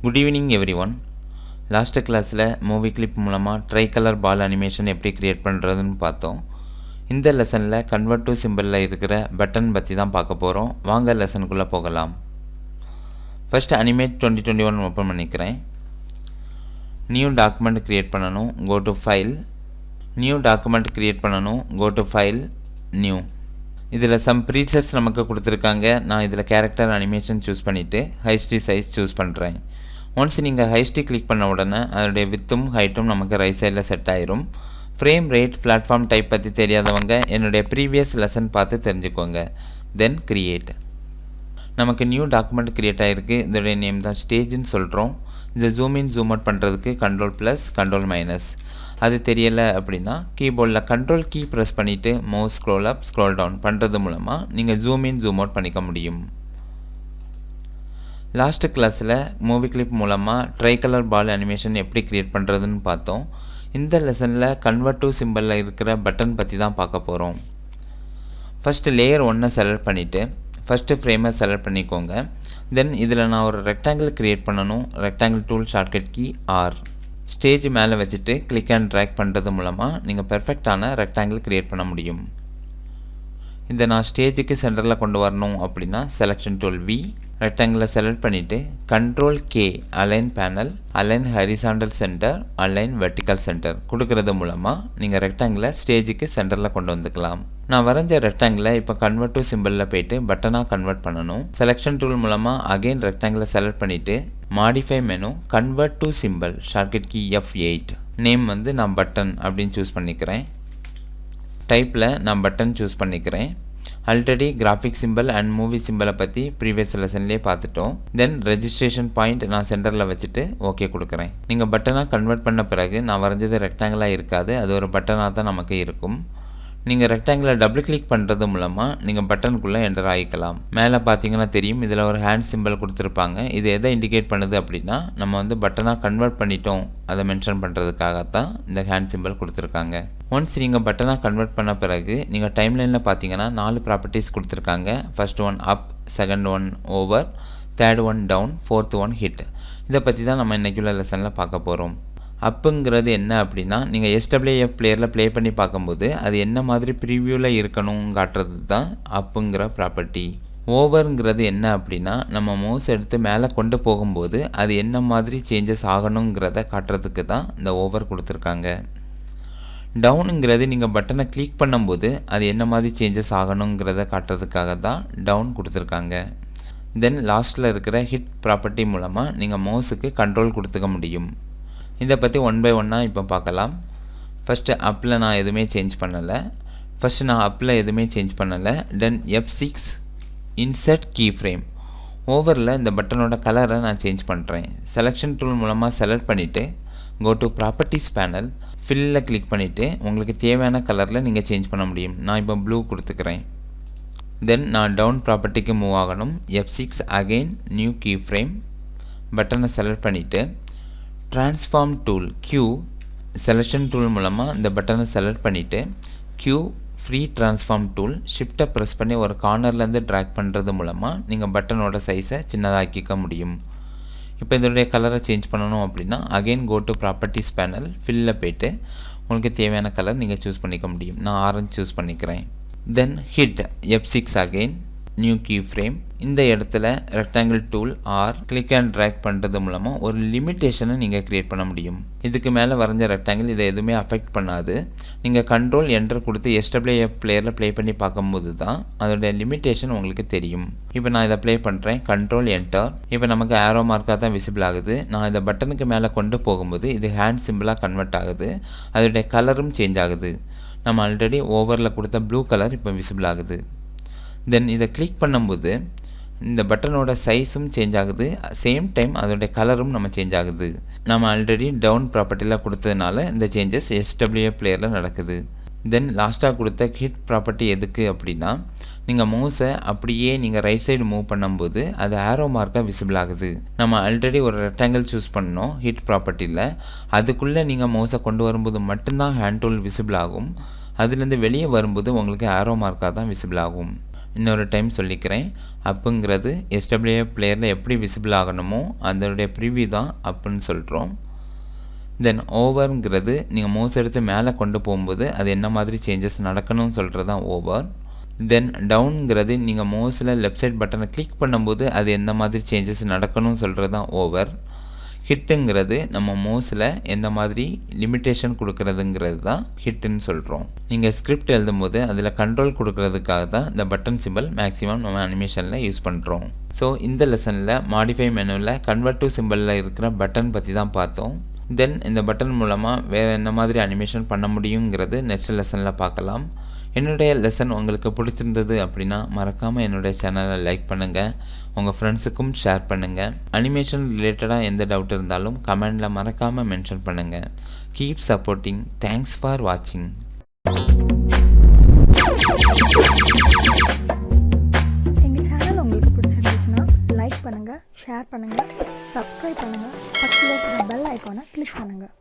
Good evening everyone. Last கிளாஸில் movie clip மூலமாக try colour ball animation எப்படி create பண்ணுறதுன்னு பார்த்தோம். இந்த லெசனில் கன்வெர்ட் டு சிம்பிளில் இருக்கிற பட்டன் பற்றி தான் பார்க்க போகிறோம். வாங்க லெசனுக்குள்ளே போகலாம். ஃபஸ்ட்டு அனிமேட் 2021 ஓப்பன் பண்ணிக்கிறேன். நியூ டாக்குமெண்ட் க்ரியேட் பண்ணணும். Go to file, new document create பண்ணணும். Go to file, new. இதில் சம் ப்ரீசெட்ஸ் நமக்கு கொடுத்துருக்காங்க. நான் இதில் கேரக்டர் அனிமேஷன் சூஸ் பண்ணிவிட்டு ஹைஸ்டி சைஸ் சூஸ் பண்ணுறேன். ஒன்ஸ் நீங்கள் ஹைஸ்டி கிளிக் பண்ண உடனே அதோடைய வித்தும் ஹைட்டும் நமக்கு ரைட் சைடில் செட் ஆயிரும். ஃப்ரேம் ரேட், பிளாட்ஃபார்ம் டைப் பற்றி தெரியாதவங்க என்னுடைய ப்ரீவியஸ் லெசன் பார்த்து தெரிஞ்சுக்கோங்க. தென் கிரியேட். நமக்கு நியூ டாக்குமெண்ட் க்ரியேட் ஆகிருக்கு. இதோடைய நேம் தான் ஸ்டேஜ்னு சொல்கிறோம். இந்த ஜூம் இன் ஜூம் அவுட் பண்ணுறதுக்கு கண்ட்ரோல்+, கண்ட்ரோல்-. அது தெரியலை அப்படின்னா கீபோர்டில் கண்ட்ரோல் கீ ப்ரெஸ் பண்ணிவிட்டு மவுஸ் ஸ்க்ரோல் அப் ஸ்க்ரோல் டவுன் பண்ணுறது மூலமாக நீங்கள் ஜூம் இன் ஜூம் அவுட் பண்ணிக்க முடியும். லாஸ்ட் கிளாஸில் மூவி கிளிப் மூலமாக ட்ரை கலர் பால் அனிமேஷன் எப்படி க்ரியேட் பண்ணுறதுன்னு பார்த்தோம். இந்த லெசனில் கன்வெர்ட் டு சிம்பிளில் இருக்கிற பட்டன் பற்றி தான் பார்க்க போகிறோம். ஃபஸ்ட்டு லேயர் 1 செலக்ட் பண்ணிவிட்டு ஃபஸ்ட்டு ஃப்ரேமை செலக்ட் பண்ணிக்கோங்க. தென் இதில் நான் ஒரு ரெக்டாங்கிள் க்ரியேட் பண்ணணும். Rectangle tool shortcut key R. Stage மேலே வச்சுட்டு கிளிக் அண்ட் ட்ராக் பண்ணுறது மூலமாக நீங்கள் பெர்ஃபெக்டான ரெக்டாங்கிள் க்ரியேட் பண்ண முடியும். இதை நான் ஸ்டேஜுக்கு சென்டரில் கொண்டு வரணும் அப்படின்னா செலெக்ஷன் டூல் வி, ரெக்டாங்கிளை செலக்ட் பண்ணிவிட்டு control K, align panel, align horizontal centre, align vertical centre கொடுக்கறது மூலமாக நீங்கள் ரெக்டாங்கிளை ஸ்டேஜுக்கு சென்டரில் கொண்டு வந்துக்கலாம். நான் வரைஞ்ச ரெக்டாங்கிளை இப்போ கன்வெர்ட் டு சிம்பிளில் போய்ட்டு பட்டனாக கன்வெர்ட் பண்ணணும். செலெக்ஷன் டூல் மூலமாக அகெயின் ரெக்டாங்கிளை செலக்ட் பண்ணிவிட்டு modify menu, convert to symbol, shortcut key F8. Name நான் பட்டன் அப்படின்னு சூஸ் பண்ணிக்கிறேன். டைப்பில் நான் பட்டன் சூஸ் பண்ணிக்கிறேன். Already graphic symbol and movie சிம்பிளை பற்றி ப்ரீவியஸ் லெசன்லேயே பார்த்துட்டோம். தென் ரெஜிஸ்ட்ரேஷன் பாயிண்ட் நான் சென்டரில் வச்சுட்டு ஓகே கொடுக்குறேன். நீங்கள் பட்டனாக கன்வெர்ட் பண்ண பிறகு நான் வரைஞ்சது ரெக்டாங்கிளாக இருக்காது, அது ஒரு பட்டனாக தான் நமக்கு இருக்கும். நீங்கள் ரெக்டாங்கிளை டபுள் கிளிக் பண்ணுறது மூலமாக நீங்கள் பட்டனுக்குள்ளே என்டர் ஆகிக்கலாம். மேலே பார்த்தீங்கன்னா தெரியும், இதில் ஒரு ஹேண்ட் சிம்பிள் கொடுத்துருப்பாங்க. இது எதை இண்டிகேட் பண்ணுது அப்படின்னா நம்ம பட்டனாக கன்வெர்ட் பண்ணிட்டோம் அதை மென்ஷன் பண்ணுறதுக்காகத்தான் இந்த ஹேண்ட் சிம்பிள் கொடுத்துருக்காங்க. ஒன்ஸ் நீங்கள் பட்டனாக கன்வெர்ட் பண்ண பிறகு நீங்கள் டைம்லைனில் பார்த்தீங்கன்னா 4 ப்ராப்பர்ட்டிஸ் கொடுத்துருக்காங்க. First one up, second one over, third one down, fourth one hit. இதை பற்றி தான் நம்ம இன்றைக்குள்ள லெசனில் பார்க்க போகிறோம். அப்புங்கிறது என்ன அப்படின்னா நீங்கள் SWF பிளேயரில் ப்ளே பண்ணி பார்க்கும்போது அது என்ன மாதிரி ப்ரிவியூவில் இருக்கணும் காட்டுறது தான் அப்புங்கிற ப்ராப்பர்ட்டி. ஓவருங்கிறது என்ன அப்படின்னா நம்ம மவுஸ் எடுத்து மேலே கொண்டு போகும்போது அது என்ன மாதிரி சேஞ்சஸ் ஆகணுங்கிறத காட்டுறதுக்கு தான் இந்த ஓவர் கொடுத்துருக்காங்க. டவுனுங்கிறது நீங்கள் பட்டனை கிளிக் பண்ணும்போது அது என்ன மாதிரி சேஞ்சஸ் ஆகணுங்கிறத காட்டுறதுக்காக தான் டவுன் கொடுத்துருக்காங்க. தென் லாஸ்ட்டில் இருக்கிற ஹிட் ப்ராப்பர்ட்டி மூலமாக நீங்கள் மவுஸுக்கு கண்ட்ரோல் கொடுத்துக்க முடியும். இதை பற்றி ஒன் பை ஒன்னாக இப்போ பார்க்கலாம். ஃபஸ்ட்டு அப்பில் நான் எதுவுமே சேஞ்ச் பண்ணலை. தென் F6 இன்சர்ட் கீ ஃப்ரேம். ஓவரில் இந்த பட்டனோட கலரை நான் சேஞ்ச் பண்ணுறேன். செலெக்ஷன் டூல் மூலமாக செலக்ட் பண்ணிவிட்டு கோ டு ப்ராப்பர்ட்டிஸ் பேனல், ஃபில்லில் கிளிக் பண்ணிவிட்டு உங்களுக்கு தேவையான கலரில் நீங்கள் சேஞ்ச் பண்ண முடியும். நான் இப்போ ப்ளூ கொடுத்துக்கிறேன். தென் நான் டவுன் ப்ராப்பர்ட்டிக்கு மூவ் ஆகணும். F6 again new key frame, பட்டனை செலக்ட் பண்ணிவிட்டு transform tool Q, selection tool மூலமாக இந்த பட்டனை செலக்ட் பண்ணிவிட்டு Q ஃப்ரீ ட்ரான்ஸ்ஃபார்ம் டூல், ஷிஃப்ட்டை ப்ரெஸ் பண்ணி ஒரு கார்னர்லேருந்து ட்ராக் பண்ணுறது மூலமாக நீங்கள் பட்டனோட சைஸை சின்னதாக்கிக்க முடியும். இப்போ இதனுடைய கலரை சேஞ்ச் பண்ணணும் அப்படின்னா again go to properties panel, ஃபில்லில் போய்ட்டு உங்களுக்கு தேவையான கலர் நீங்கள் சூஸ் பண்ணிக்க முடியும். நான் ஆரஞ்சு சூஸ் பண்ணிக்கிறேன். Then hit F6 again new key frame. இந்த இடத்துல rectangle tool R click and drag பண்ணுறது மூலமாக ஒரு லிமிட்டேஷனை நீங்கள் க்ரியேட் பண்ண முடியும். இதுக்கு மேலே வரைஞ்ச ரெக்டாங்கிள் இதை எதுவுமே அஃபெக்ட் பண்ணாது. நீங்கள் கண்ட்ரோல் என்டர் கொடுத்து SWF பிளேயரில் ப்ளே பண்ணி பார்க்கும்போது தான் அதோடைய லிமிட்டேஷன் உங்களுக்கு தெரியும். இப்போ நான் இதை ப்ளே பண்ணுறேன். Control enter. இப்போ நமக்கு ஆரோ மார்க்காக தான் விசிபிள் ஆகுது. நான் இதை பட்டனுக்கு மேலே கொண்டு போகும்போது இது ஹேண்ட் சிம்பிளாக கன்வெர்ட் ஆகுது. அதோடைய கலரும் சேஞ்ச் ஆகுது. நம்ம ஆல்ரெடி ஓவரில் கொடுத்த ப்ளூ கலர் இப்போ விசிபிள் ஆகுது. தென் இதை கிளிக் பண்ணும்போது இந்த பட்டனோட சைஸும் சேஞ்ச் ஆகுது, சேம் டைம் அதோடைய கலரும் நம்ம சேஞ்ச் ஆகுது. நம்ம ஆல்ரெடி டவுன் ப்ராப்பர்ட்டியில் கொடுத்ததுனால இந்த சேஞ்சஸ் SWF பிளேயரில் நடக்குது. தென் லாஸ்ட்டாக கொடுத்த ஹிட் ப்ராப்பர்ட்டி எதுக்கு அப்படின்னா நீங்கள் மவுஸை அப்படியே நீங்கள் ரைட் சைடு மூவ் பண்ணும்போது அது ஆரோ மார்க்காக விசிபிள் ஆகுது. நம்ம ஆல்ரெடி ஒரு ரெக்டாங்கிள் சூஸ் பண்ணோம் ஹிட் ப்ராப்பர்ட்டியில். அதுக்குள்ளே நீங்கள் மவுஸை கொண்டு வரும்போது மட்டும்தான் ஹேண்ட் டூல் விசிபிள் ஆகும். அதுலேருந்து வெளியே வரும்போது உங்களுக்கு ஆரோ மார்க்காக தான் விசிபிள் ஆகும். இன்னொரு டைம் சொல்லிக்கிறேன். அப்புங்கிறது SWA பிளேயரில் எப்படி விசிபிள் ஆகணுமோ அதனுடைய ப்ரிவ்யூ தான் அப்புன்னு சொல்கிறோம். தென் ஓவருங்கிறது நீங்கள் மவுஸ் எடுத்து மேலே கொண்டு போகும்போது அது என்ன மாதிரி சேஞ்சஸ் நடக்கணும்னு சொல்கிறது தான் ஓவர். தென் டவுனுங்கிறது நீங்கள் மவுஸில் லெஃப்ட் சைட் பட்டனை கிளிக் பண்ணும்போது அது எந்த மாதிரி சேஞ்சஸ் நடக்கணும்னு சொல்கிறது தான் ஓவர். ஹிட்டுங்கிறது நம்ம மவுஸில் எந்த மாதிரி லிமிட்டேஷன் கொடுக்கறதுங்கிறது தான் ஹிட்டுன்னு சொல்கிறோம். நீங்கள் ஸ்கிரிப்ட் எழுதும்போது அதில் கண்ட்ரோல் கொடுக்கறதுக்காக தான் இந்த பட்டன் சிம்பிள் மேக்ஸிமம் நம்ம அனிமேஷனில் யூஸ் பண்ணுறோம். ஸோ இந்த லெசனில் மாடிஃபை மெனுவில் கன்வெர்ட் டு சிம்பிளில் இருக்கிற பட்டன் பற்றி தான் பார்த்தோம். தென் இந்த பட்டன் மூலமாக வேறு என்ன மாதிரி அனிமேஷன் பண்ண முடியுங்கிறது நெக்ஸ்ட் லெசனில் பார்க்கலாம். என்னுடைய லெசன் உங்களுக்கு பிடிச்சிருந்தது அப்படின்னா மறக்காமல் என்னுடைய சேனலை லைக் பண்ணுங்கள், உங்கள் ஃப்ரெண்ட்ஸுக்கும் ஷேர் பண்ணுங்கள். அனிமேஷன் ரிலேட்டடாக எந்த டவுட் இருந்தாலும் கமெண்டில் மறக்காமல் மென்ஷன் பண்ணுங்கள். Keep supporting. தேங்க்ஸ் ஃபார் வாட்சிங். எங்கள் சேனல் உங்களுக்கு பிடிச்சிருந்துச்சுன்னா லைக் பண்ணுங்கள், ஷேர் பண்ணுங்கள், சப்ஸ்கிரைப் பண்ணுங்கள், பக்கத்தில் இருக்கிற பெல் ஐக்கானை கிளிக் பண்ணுங்கள்.